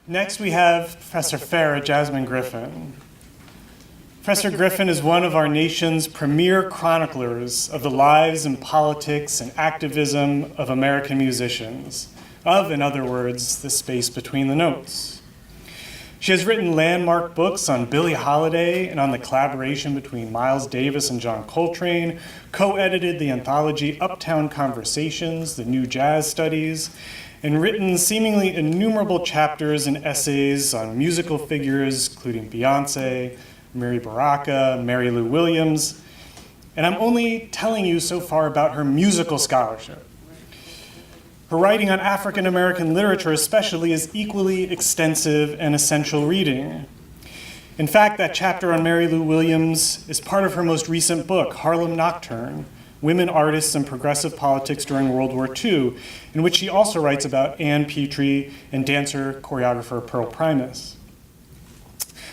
Next, we have Professor Farah, Jasmine Griffin. Professor Griffin is one of our nation's premier chroniclers of the lives and politics and activism of American musicians, in other words, the space between the notes. She has written landmark books on Billie Holiday and on the collaboration between Miles Davis and John Coltrane, co-edited the anthology Uptown Conversations, The New Jazz Studies, and written seemingly innumerable chapters and essays on musical figures, including Beyonce, Mary Baraka, Mary Lou Williams, and I'm only telling you so far about her musical scholarship. Her writing on African American literature especially is equally extensive and essential reading. In fact, that chapter on Mary Lou Williams is part of her most recent book, Harlem Nocturne, Women Artists and Progressive Politics During World War II, in which she also writes about Ann Petrie and dancer-choreographer Pearl Primus.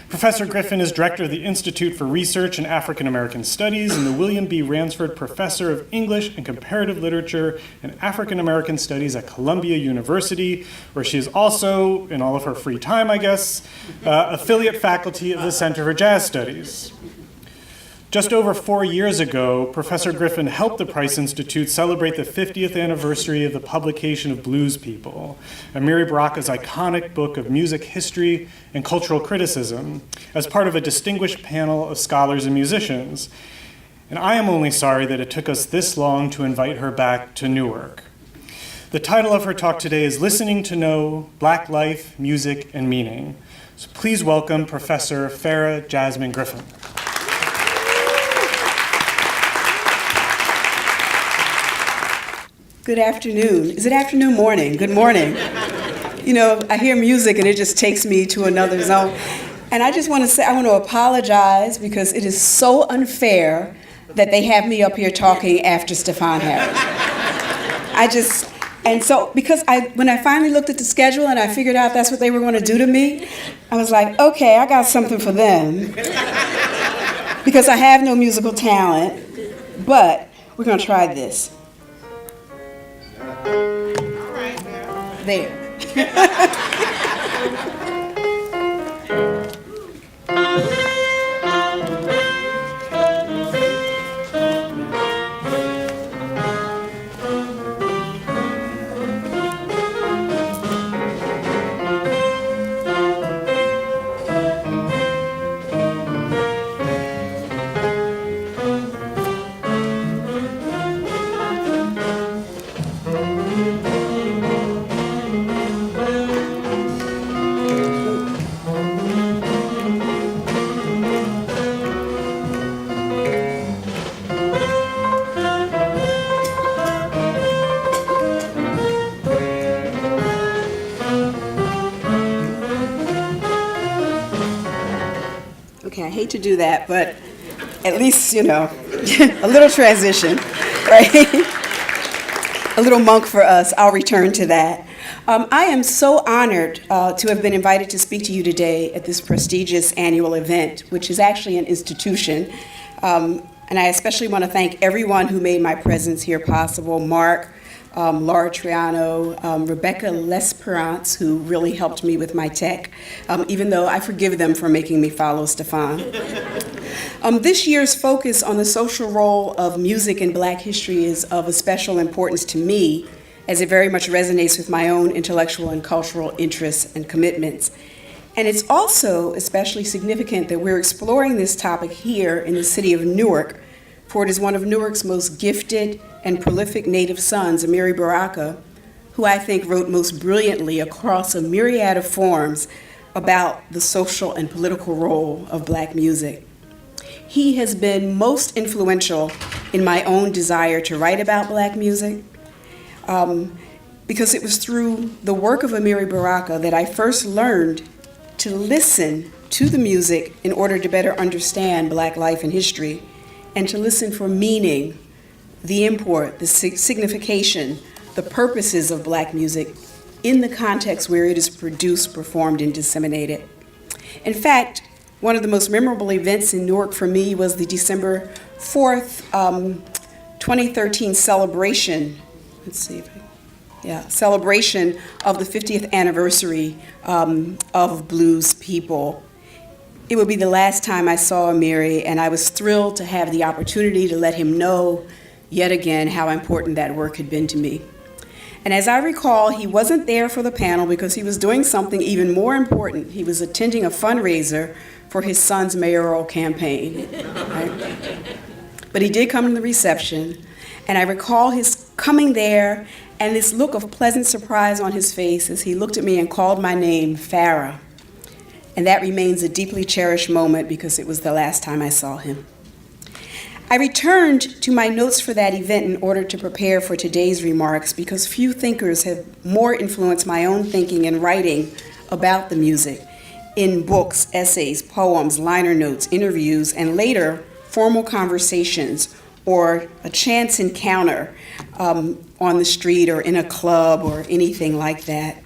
Professor Griffin is director of the Institute for Research in African American Studies and the William B. Ransford Professor of English and Comparative Literature and African American Studies at Columbia University, where she is also, in all of her free time, I guess, affiliate faculty of the Center for Jazz Studies. Just over 4 years ago, Professor Griffin helped the Price Institute celebrate the 50th anniversary of the publication of Blues People, Mary Baraka's iconic book of music history and cultural criticism, as part of a distinguished panel of scholars and musicians. And I am only sorry that it took us this long to invite her back to Newark. The title of her talk today is Listening to Know, Black Life, Music, and Meaning. So please welcome Professor Farah Jasmine Griffin. Good afternoon. Is it afternoon, morning? Good morning. You know, I hear music and it just takes me to another zone. And I just want to say, I want to apologize because it is so unfair that they have me up here talking after Stefan Harris. When I finally looked at the schedule and I figured out that's what they were going to do to me, I was like, okay, I got something for them. Because I have no musical talent, but we're going to try this. All right, there. Okay, I hate to do that, but at least, you know, a little transition, right? A little monk for us. I'll return to that. I am so honored to have been invited to speak to you today at this prestigious annual event, which is actually an institution. And I especially want to thank everyone who made my presence here possible. Mark, Laura Triano, Rebecca Lesperance, who really helped me with my tech, even though I forgive them for making me follow Stefan. This year's focus on the social role of music in Black history is of a special importance to me, as it very much resonates with my own intellectual and cultural interests and commitments. And it's also especially significant that we're exploring this topic here in the city of Newark, for it is one of Newark's most gifted and prolific native sons, Mary Baraka, who I think wrote most brilliantly across a myriad of forms about the social and political role of Black music. He has been most influential in my own desire to write about Black music, because it was through the work of Mary Baraka that I first learned to listen to the music in order to better understand Black life and history, and to listen for meaning, the import, the signification, the purposes of Black music in the context where it is produced, performed, and disseminated. In fact, one of the most memorable events in Newark for me was the December 4th, 2013 celebration. Let's see if I Yeah, celebration of the 50th anniversary of Blues People. It would be the last time I saw Amiri, and I was thrilled to have the opportunity to let him know yet again how important that work had been to me. And as I recall, he wasn't there for the panel because he was doing something even more important. He was attending a fundraiser for his son's mayoral campaign. Right? But he did come to the reception, and I recall his coming there and this look of pleasant surprise on his face as he looked at me and called my name, Farah. And that remains a deeply cherished moment because it was the last time I saw him. I returned to my notes for that event in order to prepare for today's remarks because few thinkers have more influenced my own thinking and writing about the music in books, essays, poems, liner notes, interviews, and later formal conversations or a chance encounter on the street or in a club or anything like that.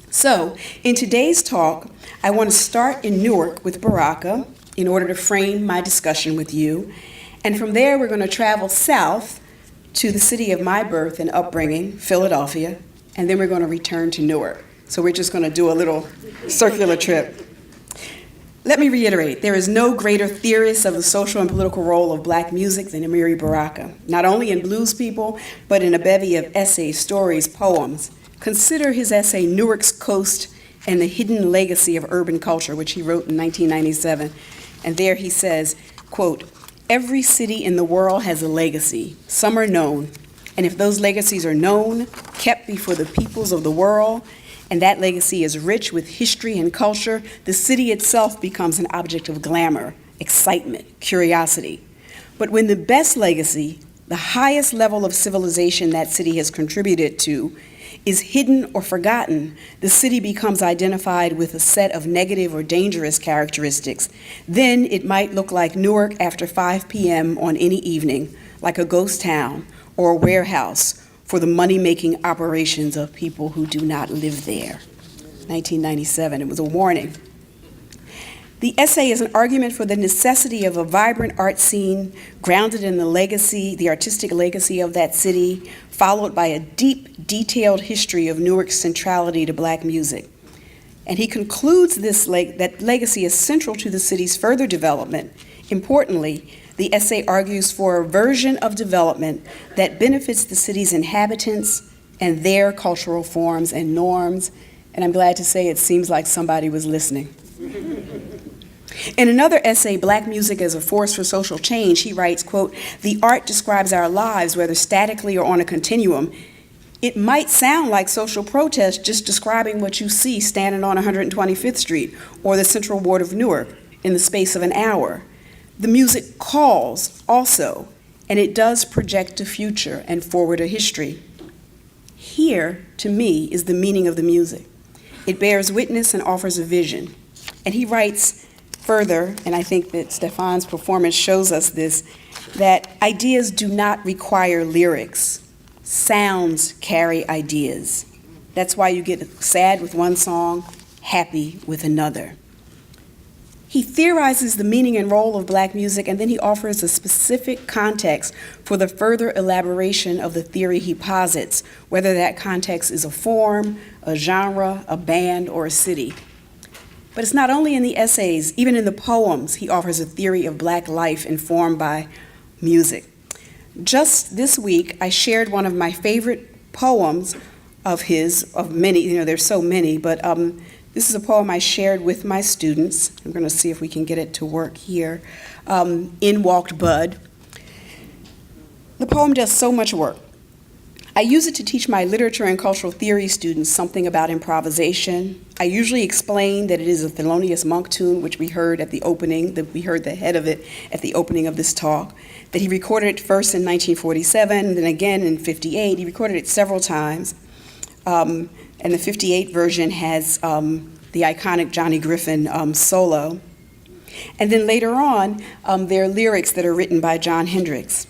So, in today's talk, I want to start in Newark with Baraka in order to frame my discussion with you. And from there, we're going to travel south to the city of my birth and upbringing, Philadelphia, and then we're going to return to Newark. So we're just going to do a little circular trip. Let me reiterate, there is no greater theorist of the social and political role of black music than Amiri Baraka, not only in Blues People, but in a bevy of essays, stories, poems. Consider his essay, Newark's Coast and the Hidden Legacy of Urban Culture, which he wrote in 1997. And there he says, quote, "Every city in the world has a legacy. Some are known. And if those legacies are known, kept before the peoples of the world, and that legacy is rich with history and culture, the city itself becomes an object of glamour, excitement, curiosity. But when the best legacy, the highest level of civilization that city has contributed to, is hidden or forgotten, the city becomes identified with a set of negative or dangerous characteristics. Then it might look like Newark after 5 p.m. on any evening, like a ghost town or a warehouse for the money-making operations of people who do not live there." 1997, it was a warning. The essay is an argument for the necessity of a vibrant art scene grounded in the legacy, the artistic legacy of that city, followed by a deep, detailed history of Newark's centrality to black music. And he concludes that legacy is central to the city's further development. Importantly, the essay argues for a version of development that benefits the city's inhabitants and their cultural forms and norms. And I'm glad to say it seems like somebody was listening. In another essay, Black Music as a Force for Social Change, he writes, quote, "The art describes our lives, whether statically or on a continuum. It might sound like social protest just describing what you see standing on 125th Street or the Central Ward of Newark in the space of an hour. The music calls also, and it does project a future and forward a history. Here, to me, is the meaning of the music. It bears witness and offers a vision." And he writes further, and I think that Stefan's performance shows us this, that ideas do not require lyrics. Sounds carry ideas. That's why you get sad with one song, happy with another. He theorizes the meaning and role of black music, and then he offers a specific context for the further elaboration of the theory he posits, whether that context is a form, a genre, a band, or a city. But it's not only in the essays, even in the poems, he offers a theory of black life informed by music. Just this week, I shared one of my favorite poems of his, of many, there's so many, but this is a poem I shared with my students. I'm going to see if we can get it to work here. In Walked Bud. The poem does so much work. I use it to teach my literature and cultural theory students something about improvisation. I usually explain that it is a Thelonious Monk tune, which we heard at the opening, that we heard the head of it at the opening of this talk, that he recorded it first in 1947, and then again in 58. He recorded it several times. And the 58 version has the iconic Johnny Griffin solo. And then later on, there are lyrics that are written by John Hendricks.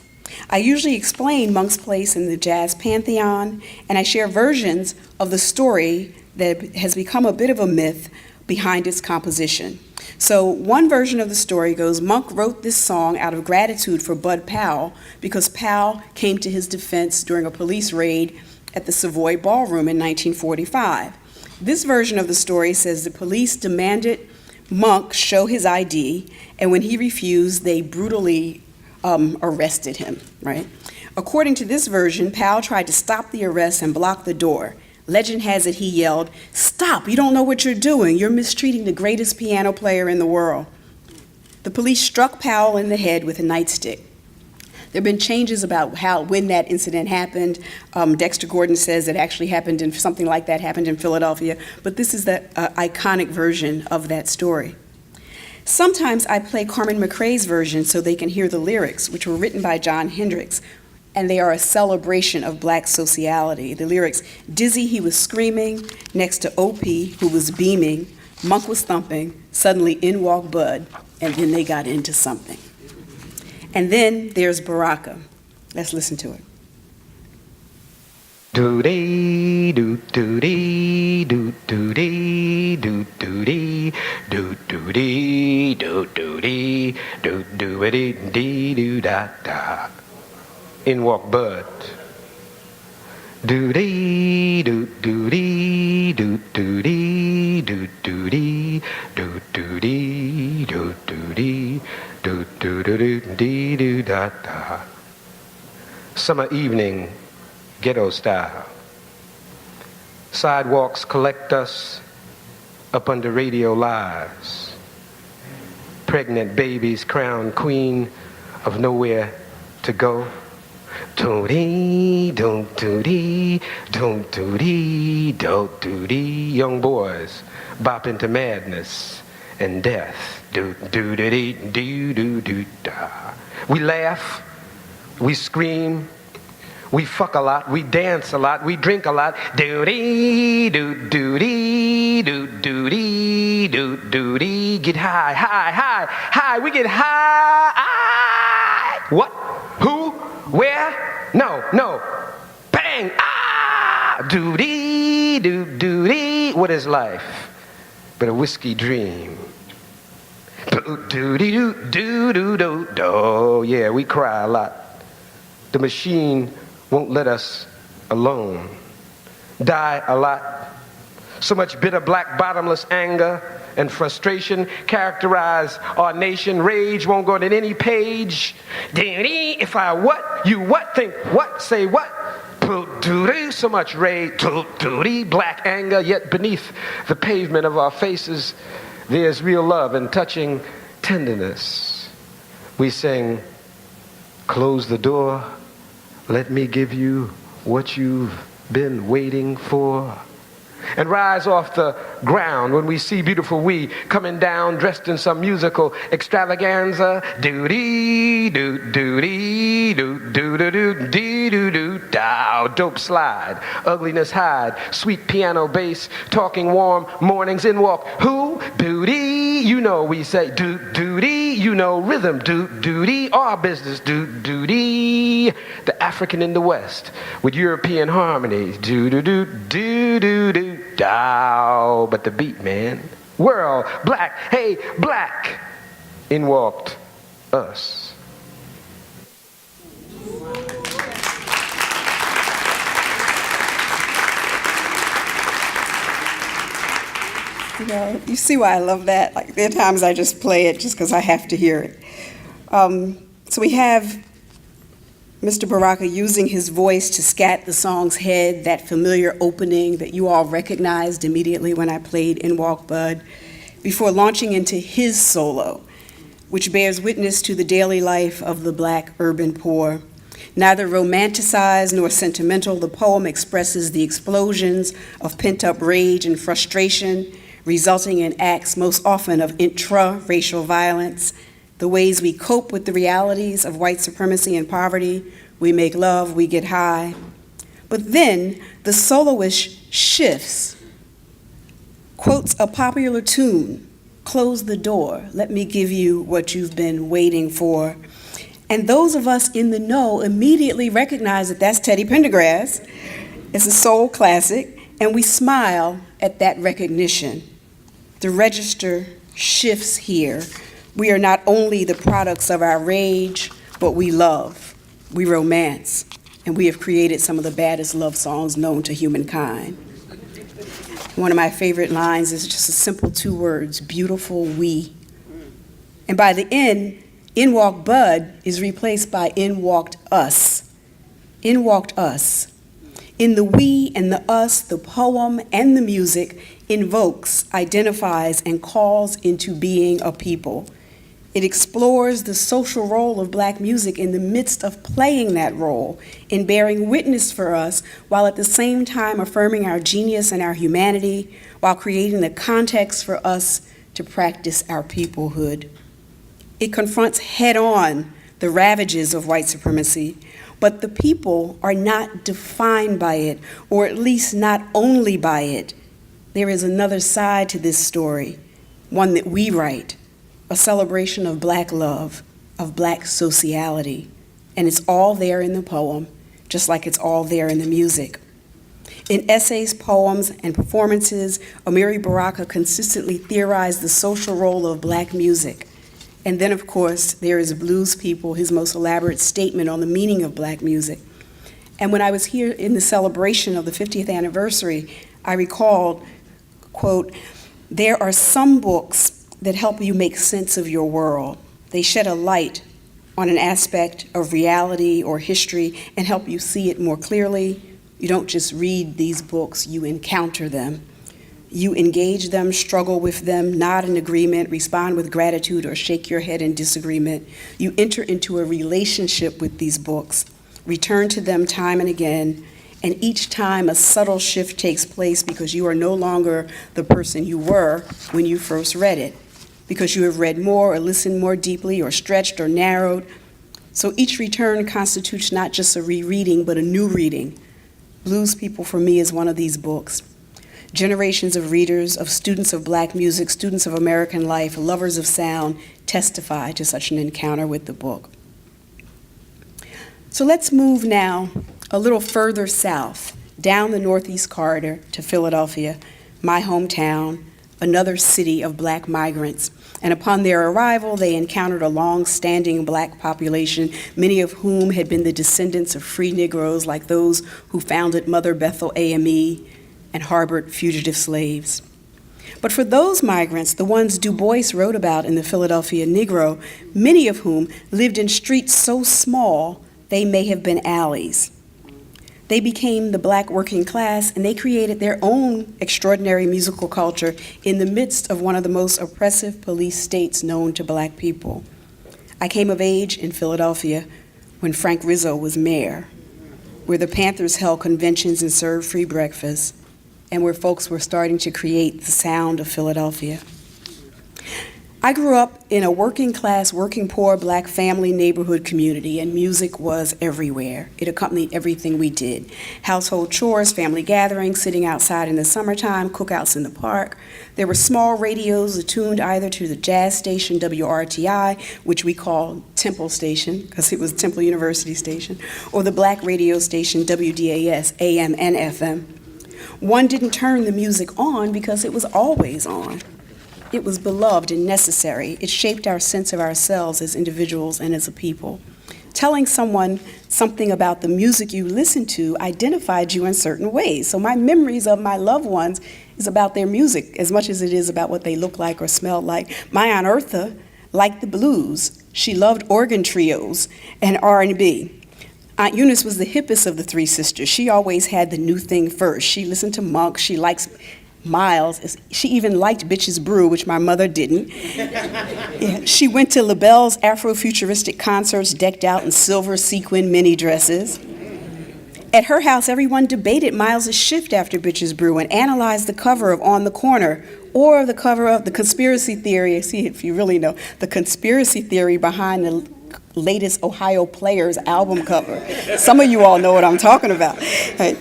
I usually explain Monk's place in the jazz pantheon, and I share versions of the story that has become a bit of a myth behind its composition. So one version of the story goes, Monk wrote this song out of gratitude for Bud Powell because Powell came to his defense during a police raid at the Savoy Ballroom in 1945. This version of the story says the police demanded Monk show his ID, and when he refused, they brutally arrested him, right? According to this version, Powell tried to stop the arrest and block the door. Legend has it he yelled, "Stop, you don't know what you're doing. You're mistreating the greatest piano player in the world." The police struck Powell in the head with a nightstick. There have been changes about when that incident happened. Dexter Gordon says it actually happened in something like that happened in Philadelphia, but this is the iconic version of that story. Sometimes I play Carmen McRae's version so they can hear the lyrics, which were written by John Hendricks, and they are a celebration of Black sociality. The lyrics, "Dizzy he was screaming, next to OP who was beaming, Monk was thumping, suddenly in walked Bud, and then they got into something." And then there's Baraka. Let's listen to it. Do dee do do dee do do dee do do dee do do dee do do dee do do dee dee do da da. In walk Bud. Do dee do do dee do do dee do do dee do do dee do do dee do do do dee do da da. Summer evening, ghetto style. Sidewalks collect us up under radio lives. Pregnant babies crowned queen of nowhere to go. Do-dee, don't-do-dee, don't-do-dee, don't-do-dee. Young boys bop into madness and death. Do-do-dee, do-do-do-da. We laugh, we scream, we fuck a lot, we dance a lot, we drink a lot. Do-dee, do-do-dee, do-do-dee, do-do-dee. Get high, high, high, high. We get high. What? Who? Where? No, no. Bang! Ah! Do-dee, do-do-dee. What is life but a whiskey dream? Do-dee-doo, do-do-do. Oh, yeah, we cry a lot. The machine won't let us alone. Die a lot. So much bitter black bottomless anger and frustration characterize our nation. Rage won't go to any page. If I what, you what, think what, say what. So much rage, black anger, yet beneath the pavement of our faces there's real love and touching tenderness. We sing, close the door, let me give you what you've been waiting for. And rise off the ground when we see beautiful we coming down dressed in some musical extravaganza. Do-dee, do-do-dee, do-do-do-do-dee-do-do. Dow, dope slide, ugliness hide, sweet piano bass, talking warm mornings in walk. Who? Booty, you know we say do-do-dee, you know rhythm, do-do-dee, our business, do-do-dee. The African in the West with European harmonies, do-do-do, do-do-do. Dow, but the beat, man. World, black, hey, black. In walked us. You know, you see why I love that? Like, there are times I just play it just because I have to hear it. So we have Mr. Baraka using his voice to scat the song's head, that familiar opening that you all recognized immediately when I played In Walk Bud, before launching into his solo, which bears witness to the daily life of the Black urban poor. Neither romanticized nor sentimental, the poem expresses the explosions of pent-up rage and frustration, resulting in acts most often of intra-racial violence, the ways we cope with the realities of white supremacy and poverty. We make love, we get high. But then the soloist shifts, quotes a popular tune, close the door, let me give you what you've been waiting for. And those of us in the know immediately recognize that that's Teddy Pendergrass. It's a soul classic, and we smile at that recognition. The register shifts here. We are not only the products of our rage, but we love, we romance, and we have created some of the baddest love songs known to humankind. One of my favorite lines is just a simple 2 words, beautiful we. And by the end, in walked Bud is replaced by in walked us. In walked us. In the we and the us, the poem and the music invokes, identifies, and calls into being a people. It explores the social role of Black music in the midst of playing that role, in bearing witness for us, while at the same time affirming our genius and our humanity, while creating the context for us to practice our peoplehood. It confronts head-on the ravages of white supremacy, but the people are not defined by it, or at least not only by it. There is another side to this story, one that we write, a celebration of Black love, of Black sociality, and it's all there in the poem, just like it's all there in the music. In essays, poems, and performances, Amiri Baraka consistently theorized the social role of Black music. And then, of course, there is Blues People, his most elaborate statement on the meaning of Black music. And when I was here in the celebration of the 50th anniversary, I recalled, quote, "There are some books that help you make sense of your world. They shed a light on an aspect of reality or history and help you see it more clearly. You don't just read these books, you encounter them. You engage them, struggle with them, nod in agreement, respond with gratitude, or shake your head in disagreement. You enter into a relationship with these books, return to them time and again, and each time a subtle shift takes place because you are no longer the person you were when you first read it, because you have read more or listened more deeply or stretched or narrowed. So each return constitutes not just a rereading, but a new reading. Blues People for me is one of these books. Generations of readers, of students of Black music, students of American life, lovers of sound, testify to such an encounter with the book. So let's move now a little further south, down the Northeast Corridor to Philadelphia, my hometown, another city of Black migrants. And upon their arrival, they encountered a long-standing Black population, many of whom had been the descendants of free Negroes like those who founded Mother Bethel AME and harbored fugitive slaves. But for those migrants, the ones Du Bois wrote about in the Philadelphia Negro, many of whom lived in streets so small they may have been alleys. They became the Black working class, and they created their own extraordinary musical culture in the midst of one of the most oppressive police states known to Black people. I came of age in Philadelphia when Frank Rizzo was mayor, where the Panthers held conventions and served free breakfast, and where folks were starting to create the sound of Philadelphia. I grew up in a working class, working poor Black family neighborhood community, and music was everywhere. It accompanied everything we did. Household chores, family gatherings, sitting outside in the summertime, cookouts in the park. There were small radios attuned either to the jazz station WRTI, which we called Temple Station, because it was Temple University Station, or the Black radio station WDAS, AM and FM. One didn't turn the music on because it was always on. It was beloved and necessary. It shaped our sense of ourselves as individuals and as a people. Telling someone something about the music you listened to identified you in certain ways. So my memories of my loved ones is about their music as much as it is about what they looked like or smelled like. My Aunt Eartha liked the blues. She loved organ trios and R&B. Aunt Eunice was the hippest of the 3 sisters. She always had the new thing first. She listened to Monk. She likes Miles. She even liked Bitches Brew, which my mother didn't. Yeah. She went to LaBelle's Afrofuturistic concerts decked out in silver sequin mini dresses. At her house, everyone debated Miles's shift after Bitches Brew and analyzed the cover of On the Corner or the cover of The Conspiracy Theory. See, if you really know, the conspiracy theory behind the latest Ohio Players album cover. Some of you all know what I'm talking about. Right.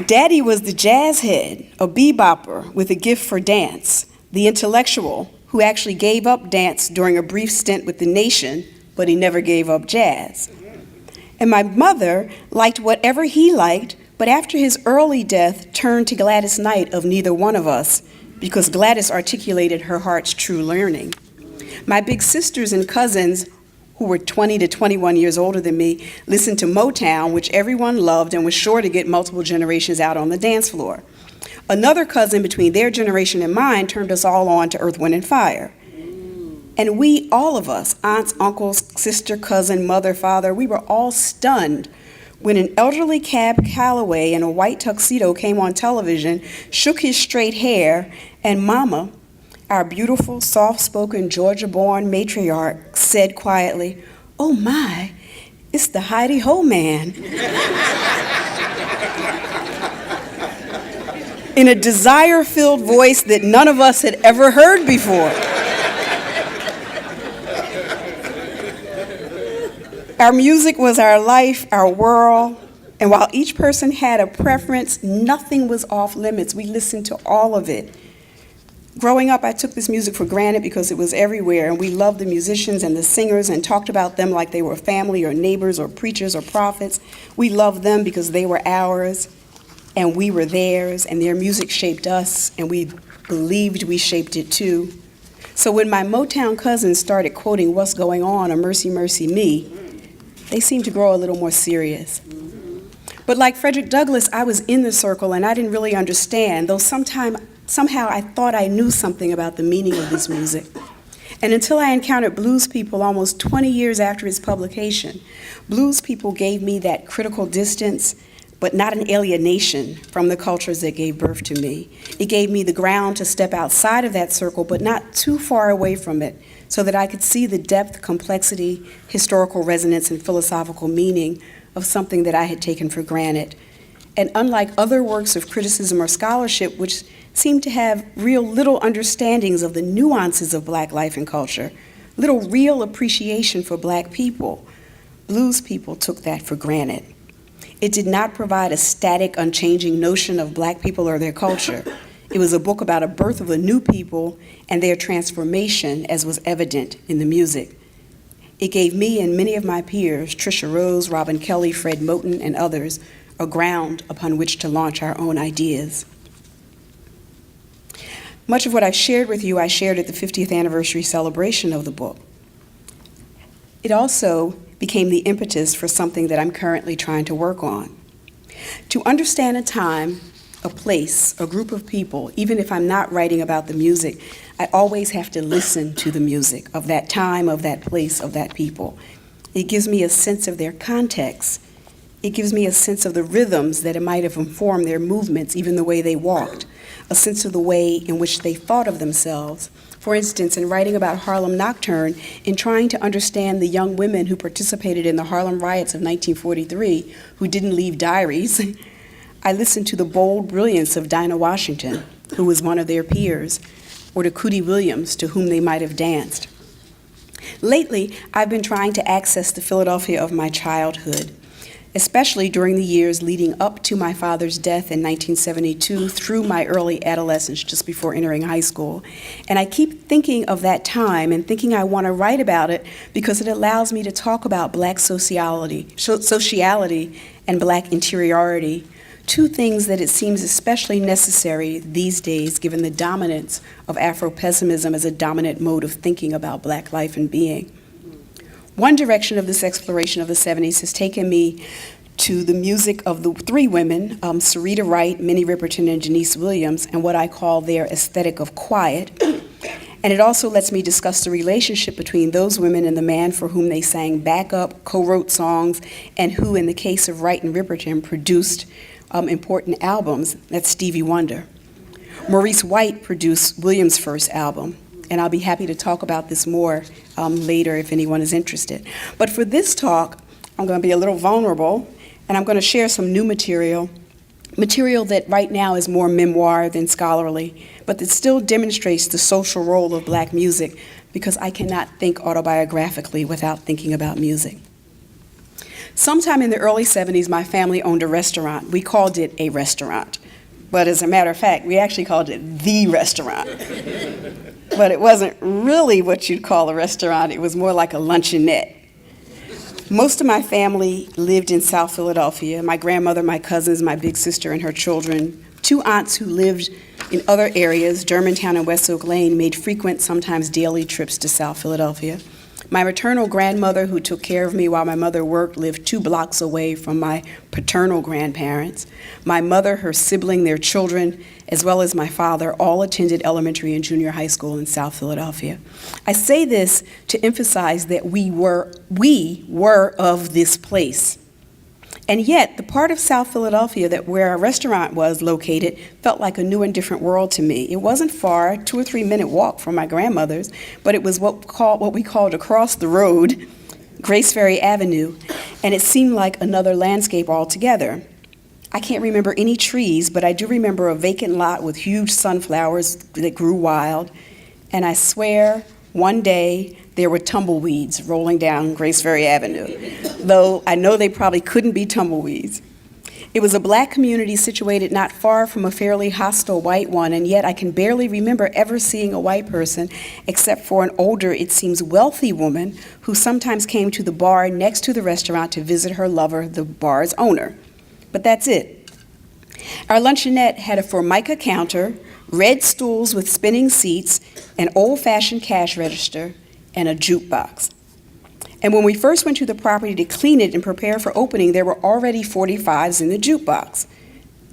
Daddy was the jazz head, a bebopper with a gift for dance, the intellectual who actually gave up dance during a brief stint with the Nation, but he never gave up jazz. And my mother liked whatever he liked, but after his early death turned to Gladys Knight of Neither One of Us, because Gladys articulated her heart's true learning. My big sisters and cousins, who were 20 to 21 years older than me, listened to Motown, which everyone loved and was sure to get multiple generations out on the dance floor. Another cousin between their generation and mine turned us all on to Earth, Wind, and Fire. And we, all of us, aunts, uncles, sister, cousin, mother, father, we were all stunned when an elderly Cab Calloway in a white tuxedo came on television, shook his straight hair, and Mama, our beautiful, soft-spoken, Georgia-born matriarch, said quietly, "Oh my, it's the Heidi-Ho Man." In a desire-filled voice that none of us had ever heard before. Our music was our life, our world, and while each person had a preference, nothing was off limits. We listened to all of it. Growing up, I took this music for granted because it was everywhere, and we loved the musicians and the singers and talked about them like they were family or neighbors or preachers or prophets. We loved them because they were ours, and we were theirs, and their music shaped us, and we believed we shaped it too. So when my Motown cousins started quoting What's Going On or Mercy, Mercy Me, they seemed to grow a little more serious. But like Frederick Douglass, I was in the circle and I didn't really understand, though somehow I thought I knew something about the meaning of this music. And until I encountered Blues People almost 20 years after its publication, Blues People gave me that critical distance, but not an alienation from the cultures that gave birth to me. It gave me the ground to step outside of that circle, but not too far away from it, so that I could see the depth, complexity, historical resonance, and philosophical meaning of something that I had taken for granted. And unlike other works of criticism or scholarship, which seemed to have little understandings of the nuances of Black life and culture, little real appreciation for Black people, Blues People took that for granted. It did not provide a static, unchanging notion of Black people or their culture. It was a book about a birth of a new people and their transformation, as was evident in the music. It gave me and many of my peers, Trisha Rose, Robin Kelly, Fred Moten, and others, a ground upon which to launch our own ideas. Much of what I've shared with you, I shared at the 50th anniversary celebration of the book. It also became the impetus for something that I'm currently trying to work on. To understand a time, a place, a group of people, even if I'm not writing about the music, I always have to listen to the music of that time, of that place, of that people. It gives me a sense of their context. It gives me a sense of the rhythms that it might have informed their movements, even the way they walked, a sense of the way in which they thought of themselves. For instance, in writing about Harlem Nocturne, in trying to understand the young women who participated in the Harlem riots of 1943, who didn't leave diaries, I listened to the bold brilliance of Dinah Washington, who was one of their peers, or to Cootie Williams, to whom they might have danced. Lately, I've been trying to access the Philadelphia of my childhood, especially during the years leading up to my father's death in 1972 through my early adolescence, just before entering high school. And I keep thinking of that time and thinking I want to write about it because it allows me to talk about Black sociality and Black interiority, two things that it seems especially necessary these days given the dominance of Afro-pessimism as a dominant mode of thinking about Black life and being. One direction of this exploration of the 70s has taken me to the music of the three women, Sarita Wright, Minnie Riperton, and Janice Williams, and what I call their aesthetic of quiet. And it also lets me discuss the relationship between those women and the man for whom they sang backup, co-wrote songs, and who, in the case of Wright and Riperton, produced important albums. That's Stevie Wonder. Maurice White produced Williams' first album, and I'll be happy to talk about this more later if anyone is interested. But for this talk, I'm going to be a little vulnerable, and I'm going to share some new material that right now is more memoir than scholarly, but that still demonstrates the social role of Black music, because I cannot think autobiographically without thinking about music. Sometime in the early 70s, my family owned a restaurant. We called it a restaurant. But as a matter of fact, we actually called it the restaurant. But it wasn't really what you'd call a restaurant. It was more like a luncheonette. Most of my family lived in South Philadelphia. My grandmother, my cousins, my big sister and her children. Two aunts who lived in other areas, Germantown and West Oak Lane, made frequent, sometimes daily trips to South Philadelphia. My maternal grandmother, who took care of me while my mother worked, lived 2 blocks away from my paternal grandparents. My mother, her sibling, their children, as well as my father, all attended elementary and junior high school in South Philadelphia. I say this to emphasize that we were of this place. And yet, the part of South Philadelphia where our restaurant was located felt like a new and different world to me. It wasn't far, 2 or 3 minute walk from my grandmother's, but it was what we called across the road, Grace Ferry Avenue, and it seemed like another landscape altogether. I can't remember any trees, but I do remember a vacant lot with huge sunflowers that grew wild, and I swear one day there were tumbleweeds rolling down Grace Ferry Avenue, though I know they probably couldn't be tumbleweeds. It was a black community situated not far from a fairly hostile white one, and yet I can barely remember ever seeing a white person except for an older, it seems wealthy woman who sometimes came to the bar next to the restaurant to visit her lover, the bar's owner. But that's it. Our luncheonette had a Formica counter, red stools with spinning seats, an old-fashioned cash register, and a jukebox. And when we first went to the property to clean it and prepare for opening, there were already 45s in the jukebox.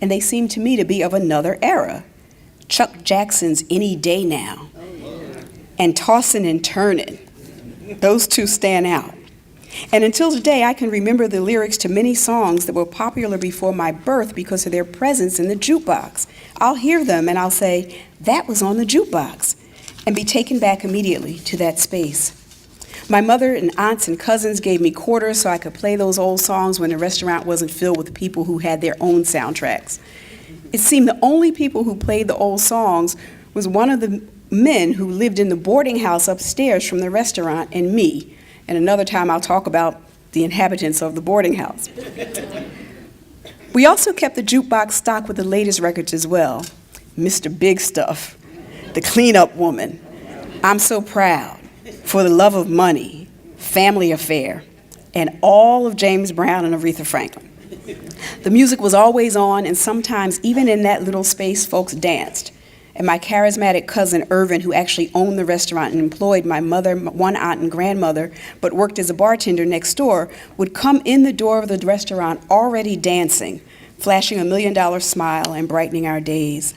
And they seemed to me to be of another era. Chuck Jackson's Any Day Now, and Tossin' and Turnin'. Those 2 stand out. And until today, I can remember the lyrics to many songs that were popular before my birth because of their presence in the jukebox. I'll hear them and I'll say, that was on the jukebox, and be taken back immediately to that space. My mother and aunts and cousins gave me quarters so I could play those old songs when the restaurant wasn't filled with people who had their own soundtracks. It seemed the only people who played the old songs was one of the men who lived in the boarding house upstairs from the restaurant and me. And another time I'll talk about the inhabitants of the boarding house. We also kept the jukebox stocked with the latest records as well. Mr. Big Stuff, The Cleanup Woman, I'm So Proud, For the Love of Money, Family Affair, and all of James Brown and Aretha Franklin. The music was always on, and sometimes even in that little space, folks danced. And my charismatic cousin Irvin, who actually owned the restaurant and employed my mother, one aunt, and grandmother, but worked as a bartender next door, would come in the door of the restaurant already dancing, flashing $1 million smile and brightening our days.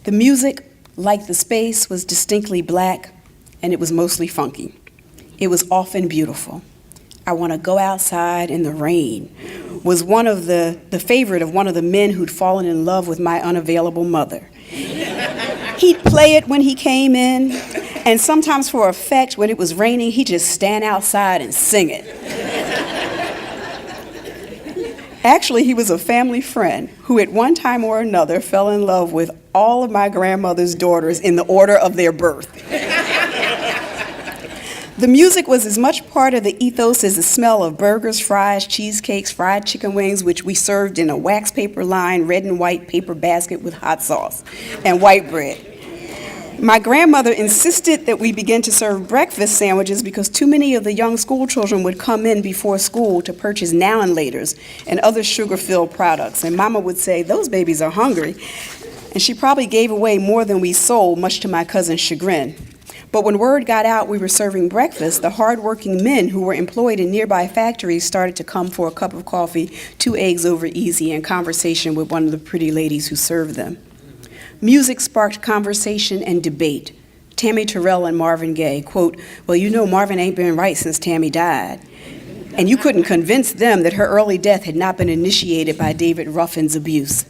The music, like the space, was distinctly black, and it was mostly funky. It was often beautiful. I Want to Go Outside in the Rain was one of the favorite of one of the men who'd fallen in love with my unavailable mother. He'd play it when he came in, and sometimes for effect, when it was raining, he'd just stand outside and sing it. Actually, he was a family friend who at one time or another fell in love with all of my grandmother's daughters in the order of their birth. The music was as much part of the ethos as the smell of burgers, fries, cheesecakes, fried chicken wings, which we served in a wax paper lined red and white paper basket with hot sauce and white bread. My grandmother insisted that we begin to serve breakfast sandwiches because too many of the young school children would come in before school to purchase Now and Laters and other sugar-filled products. And Mama would say, those babies are hungry. And she probably gave away more than we sold, much to my cousin's chagrin. But when word got out we were serving breakfast, the hard-working men who were employed in nearby factories started to come for a cup of coffee, 2 eggs over easy, and conversation with one of the pretty ladies who served them. Music sparked conversation and debate. Tammy Terrell and Marvin Gaye, quote, well, you know Marvin ain't been right since Tammy died. And you couldn't convince them that her early death had not been initiated by David Ruffin's abuse.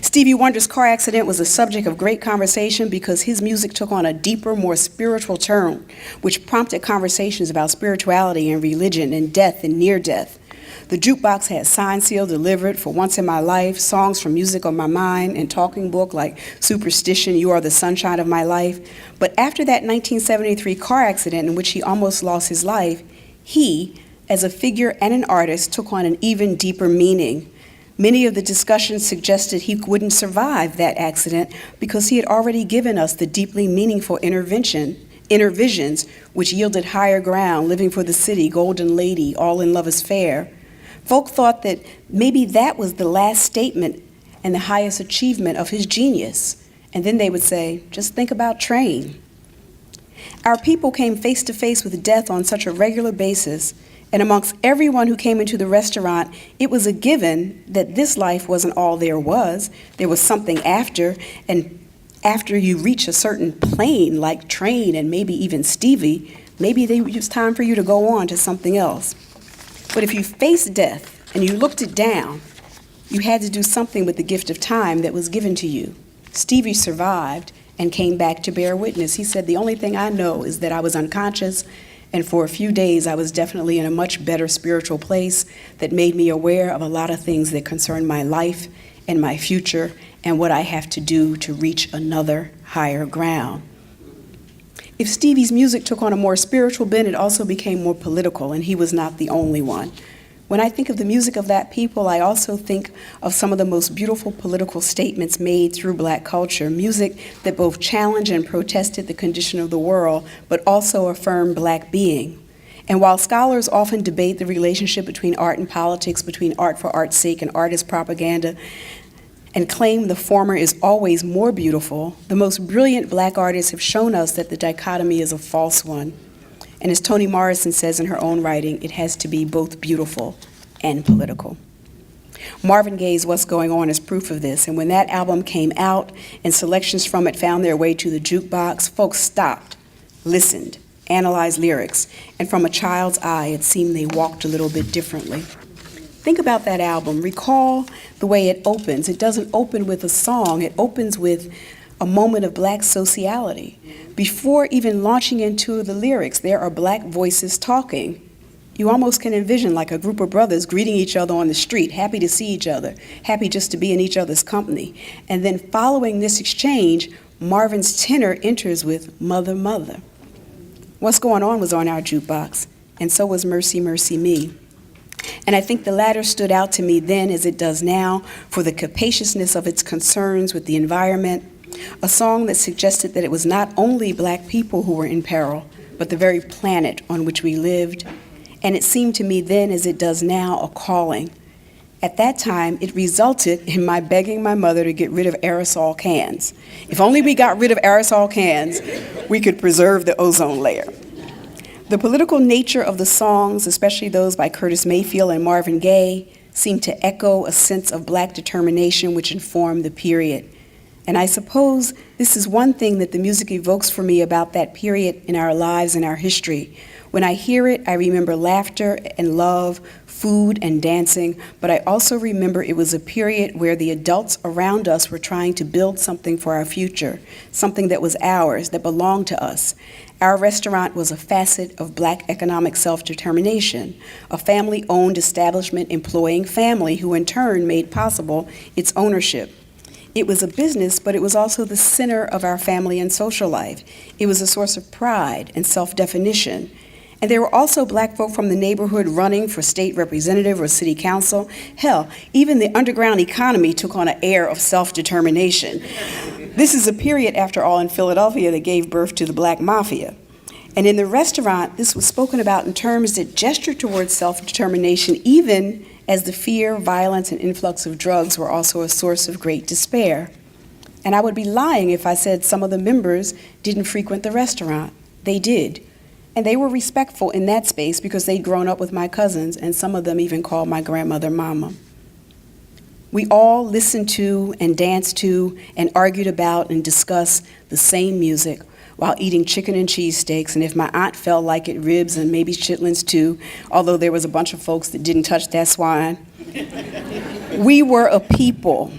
Stevie Wonder's car accident was a subject of great conversation because his music took on a deeper, more spiritual turn, which prompted conversations about spirituality and religion and death and near death. The jukebox had signed, sealed, delivered, For Once in My Life, songs from Music on My Mind, and talking book like Superstition, You Are the Sunshine of My Life. But after that 1973 car accident in which he almost lost his life, he, as a figure and an artist, took on an even deeper meaning. Many of the discussions suggested he wouldn't survive that accident because he had already given us the deeply meaningful inner visions, which yielded Higher Ground, Living for the City, Golden Lady, All in Love is Fair. Folk thought that maybe that was the last statement and the highest achievement of his genius. And then they would say, just think about Train. Our people came face to face with death on such a regular basis, and amongst everyone who came into the restaurant, it was a given that this life wasn't all there was. There was something after, and after you reach a certain plane, like train and maybe even Stevie, maybe it was time for you to go on to something else. But if you faced death and you looked it down, you had to do something with the gift of time that was given to you. Stevie survived and came back to bear witness. He said, "The only thing I know is that I was unconscious, and for a few days I was definitely in a much better spiritual place that made me aware of a lot of things that concern my life and my future and what I have to do to reach another higher ground." If Stevie's music took on a more spiritual bent, it also became more political, and he was not the only one. When I think of the music of that people, I also think of some of the most beautiful political statements made through Black culture, music that both challenged and protested the condition of the world, but also affirmed Black being. And while scholars often debate the relationship between art and politics, between art for art's sake and art as propaganda, and claim the former is always more beautiful, the most brilliant Black artists have shown us that the dichotomy is a false one. And as Toni Morrison says in her own writing, it has to be both beautiful and political. Marvin Gaye's What's Going On is proof of this, and when that album came out and selections from it found their way to the jukebox, folks stopped, listened, analyzed lyrics, and from a child's eye, it seemed they walked a little bit differently. Think about that album. Recall the way it opens. It doesn't open with a song. It opens with a moment of Black sociality. Before even launching into the lyrics, there are Black voices talking. You almost can envision like a group of brothers greeting each other on the street, happy to see each other, happy just to be in each other's company. And then following this exchange, Marvin's tenor enters with "Mother, Mother." What's Going On was on our jukebox, and so was Mercy, Mercy Me. And I think the latter stood out to me then as it does now for the capaciousness of its concerns with the environment, a song that suggested that it was not only Black people who were in peril, but the very planet on which we lived. And it seemed to me then as it does now a calling. At that time, it resulted in my begging my mother to get rid of aerosol cans. If only we got rid of aerosol cans, we could preserve the ozone layer. The political nature of the songs, especially those by Curtis Mayfield and Marvin Gaye, seemed to echo a sense of Black determination which informed the period. And I suppose this is one thing that the music evokes for me about that period in our lives and our history. When I hear it, I remember laughter and love, food and dancing, but I also remember it was a period where the adults around us were trying to build something for our future, something that was ours, that belonged to us. Our restaurant was a facet of Black economic self-determination, a family-owned establishment employing family who in turn made possible its ownership. It was a business, but it was also the center of our family and social life. It was a source of pride and self-definition. And there were also Black folk from the neighborhood running for state representative or city council. Hell, even the underground economy took on an air of self-determination. This is a period, after all, in Philadelphia that gave birth to the Black Mafia. And in the restaurant, this was spoken about in terms that gestured towards self-determination, even as the fear, violence, and influx of drugs were also a source of great despair. And I would be lying if I said some of the members didn't frequent the restaurant. They did. And they were respectful in that space because they'd grown up with my cousins, and some of them even called my grandmother Mama. We all listened to and danced to and argued about and discussed the same music while eating chicken and cheesesteaks, and if my aunt felt like it, ribs and maybe chitlins too, although there was a bunch of folks that didn't touch that swine. We were a people,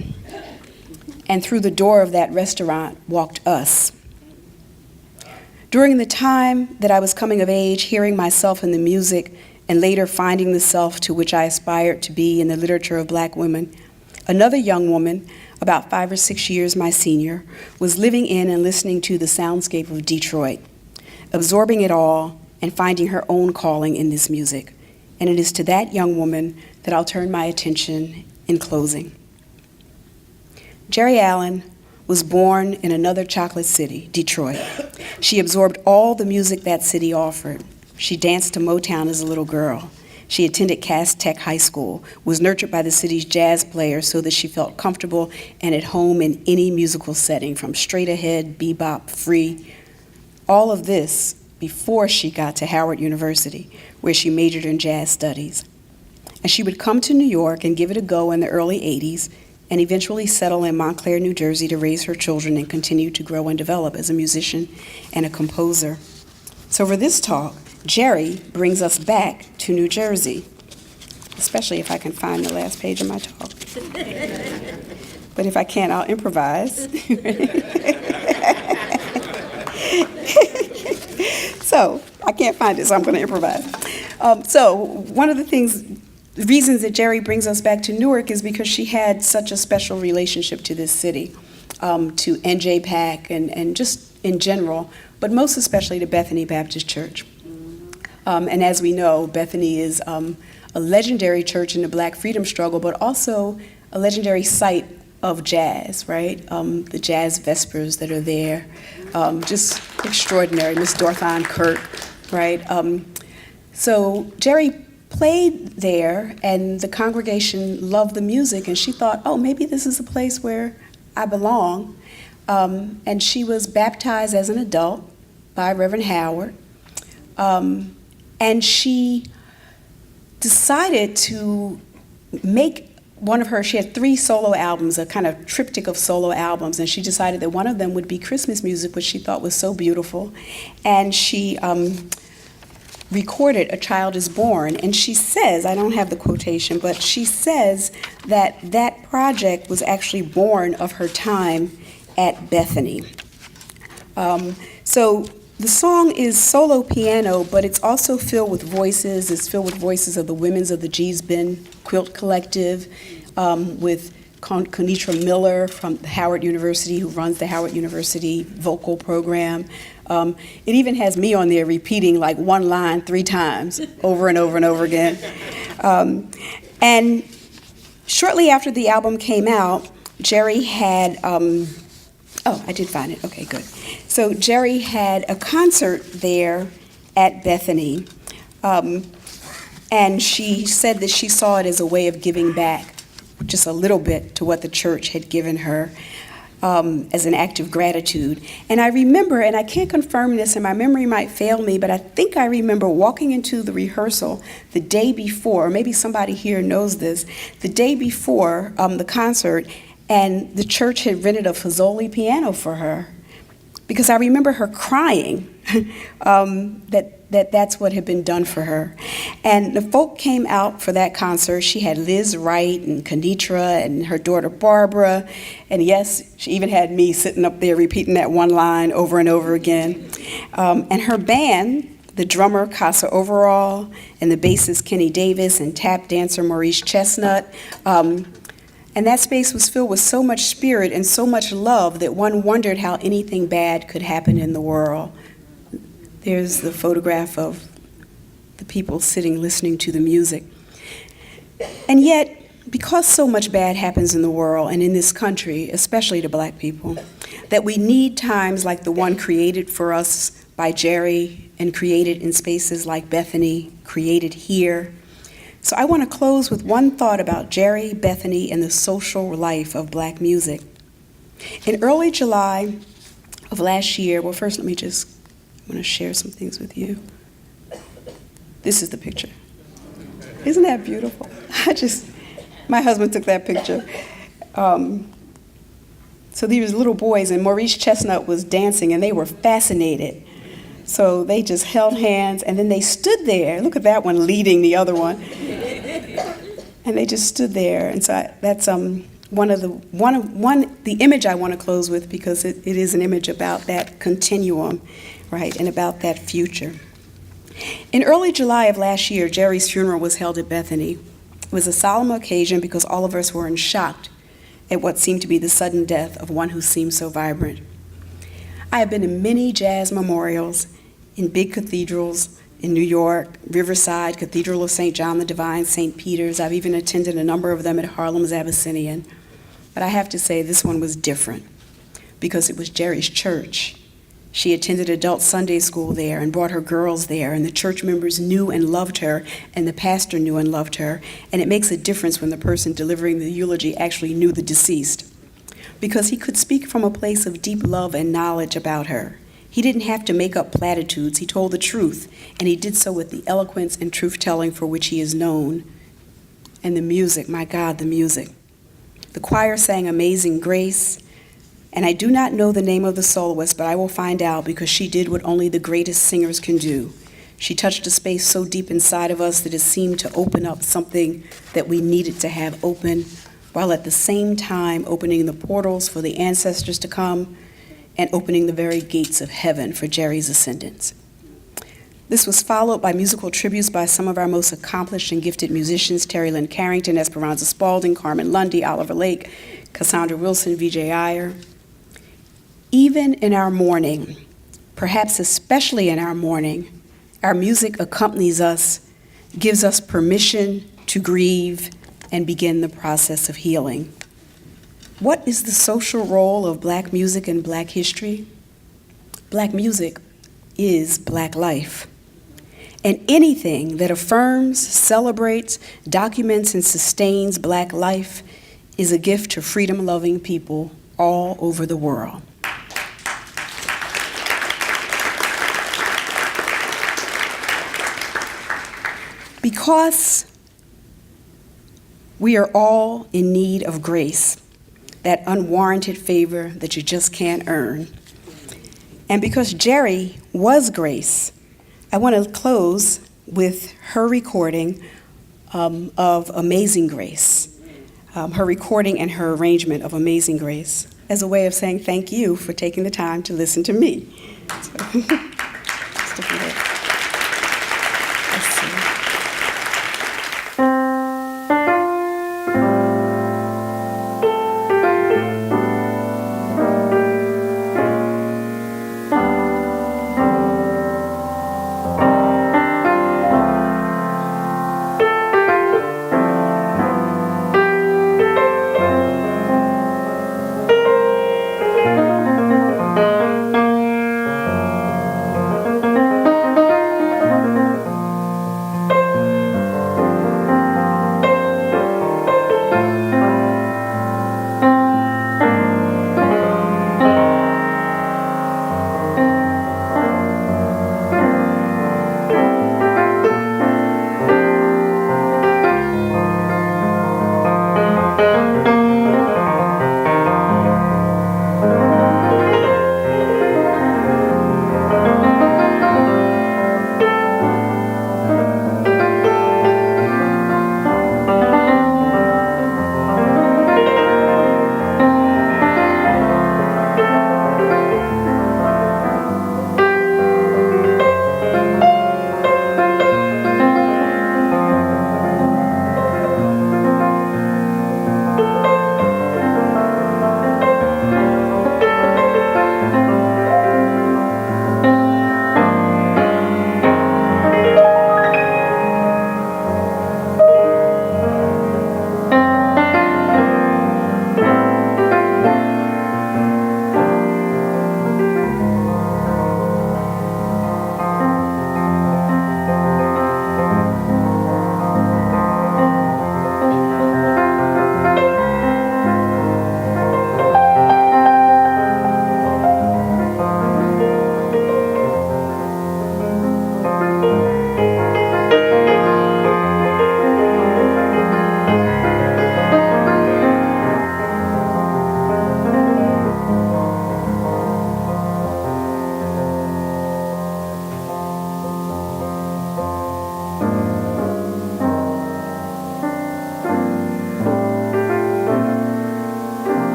and through the door of that restaurant walked us. During the time that I was coming of age, hearing myself in the music, and later finding the self to which I aspired to be in the literature of Black women, another young woman, about 5 or 6 years my senior, was living in and listening to the soundscape of Detroit, absorbing it all and finding her own calling in this music. And it is to that young woman that I'll turn my attention in closing. Jerry Allen was born in another chocolate city, Detroit. She absorbed all the music that city offered. She danced to Motown as a little girl. She attended Cass Tech High School, was nurtured by the city's jazz players so that she felt comfortable and at home in any musical setting, from straight ahead, bebop, free, all of this before she got to Howard University, where she majored in jazz studies. And she would come to New York and give it a go in the early 80s, and eventually settle in Montclair, New Jersey to raise her children and continue to grow and develop as a musician and a composer. So for this talk, Jerry brings us back to New Jersey, especially if I can find the last page of my talk. But if I can't, I'll improvise. So I can't find it, so I'm going to improvise. So one of the reasons that Jerry brings us back to Newark is because she had such a special relationship to this city, to NJPAC and just in general, but most especially to Bethany Baptist Church. And as we know, Bethany is a legendary church in the Black freedom struggle, but also a legendary site of jazz, right? The jazz vespers that are there, just extraordinary. Miss Dorthon Kirk, right? So Jerry played there, and the congregation loved the music, and she thought, oh, maybe this is a place where I belong. And she was baptized as an adult by Reverend Howard. And she decided to make she had 3 solo albums, a kind of triptych of solo albums, and she decided that one of them would be Christmas music, which she thought was so beautiful. And she recorded A Child is Born, and she says, I don't have the quotation, but she says that that project was actually born of her time at Bethany. So the song is solo piano, but it's also filled with voices. It's filled with voices of the Women's of the Gee's Bin Quilt Collective, with Conitra Miller from Howard University, who runs the Howard University vocal program. It even has me on there repeating like one line 3 times over and over and over again. And shortly after the album came out, Jerry had, I did find it, okay, good. So Jerry had a concert there at Bethany, and she said that she saw it as a way of giving back just a little bit to what the church had given her, as an act of gratitude. And I remember, and I can't confirm this, and my memory might fail me, but I think I remember walking into the rehearsal the day before, or maybe somebody here knows this, the day before the concert, and the church had rented a Fazoli piano for her, because I remember her crying that's what had been done for her. And the folk came out for that concert. She had Liz Wright and Kanitra and her daughter Barbara, and yes, she even had me sitting up there repeating that one line over and over again. And her band, the drummer Casa Overall, and the bassist Kenny Davis, and tap dancer Maurice Chestnut, and that space was filled with so much spirit and so much love that one wondered how anything bad could happen in the world. There's the photograph of the people sitting listening to the music. And yet, because so much bad happens in the world and in this country, especially to Black people, that we need times like the one created for us by Jerry and created in spaces like Bethany, created here. So I want to close with one thought about Jerry, Bethany, and the social life of Black music. In early July of last year, well, first I want to share some things with you. This is the picture. Isn't that beautiful? My husband took that picture. So these little boys, and Maurice Chestnut was dancing, and they were fascinated. So they just held hands, and then they stood there. Look at that one leading the other one. And they just stood there. And so that's the image I want to close with, because it is an image about that continuum, right, and about that future. In early July of last year, Jerry's funeral was held at Bethany. It was a solemn occasion because all of us were in shock at what seemed to be the sudden death of one who seemed so vibrant. I have been to many jazz memorials in big cathedrals in New York, Riverside, Cathedral of St. John the Divine, St. Peter's. I've even attended a number of them at Harlem's Abyssinian. But I have to say this one was different because it was Jerry's church. She attended adult Sunday school there and brought her girls there, and the church members knew and loved her, and the pastor knew and loved her. And it makes a difference when the person delivering the eulogy actually knew the deceased, because he could speak from a place of deep love and knowledge about her. He didn't have to make up platitudes. He told the truth, and he did so with the eloquence and truth-telling for which he is known. And the music, my God, the music. The choir sang Amazing Grace, and I do not know the name of the soloist, but I will find out because she did what only the greatest singers can do. She touched a space so deep inside of us that it seemed to open up something that we needed to have open, while at the same time opening the portals for the ancestors to come and opening the very gates of heaven for Jerry's ascendants. This was followed by musical tributes by some of our most accomplished and gifted musicians, Terry Lynn Carrington, Esperanza Spalding, Carmen Lundy, Oliver Lake, Cassandra Wilson, Vijay Iyer. Even in our mourning, perhaps especially in our mourning, our music accompanies us, gives us permission to grieve and begin the process of healing. What is the social role of Black music and Black history? Black music is Black life. And anything that affirms, celebrates, documents, and sustains Black life is a gift to freedom-loving people all over the world. Because we are all in need of grace, that unwarranted favor that you just can't earn. And because Jerry was grace, I want to close with her recording of Amazing Grace, her recording and her arrangement of Amazing Grace, as a way of saying thank you for taking the time to listen to me.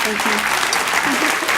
Thank you.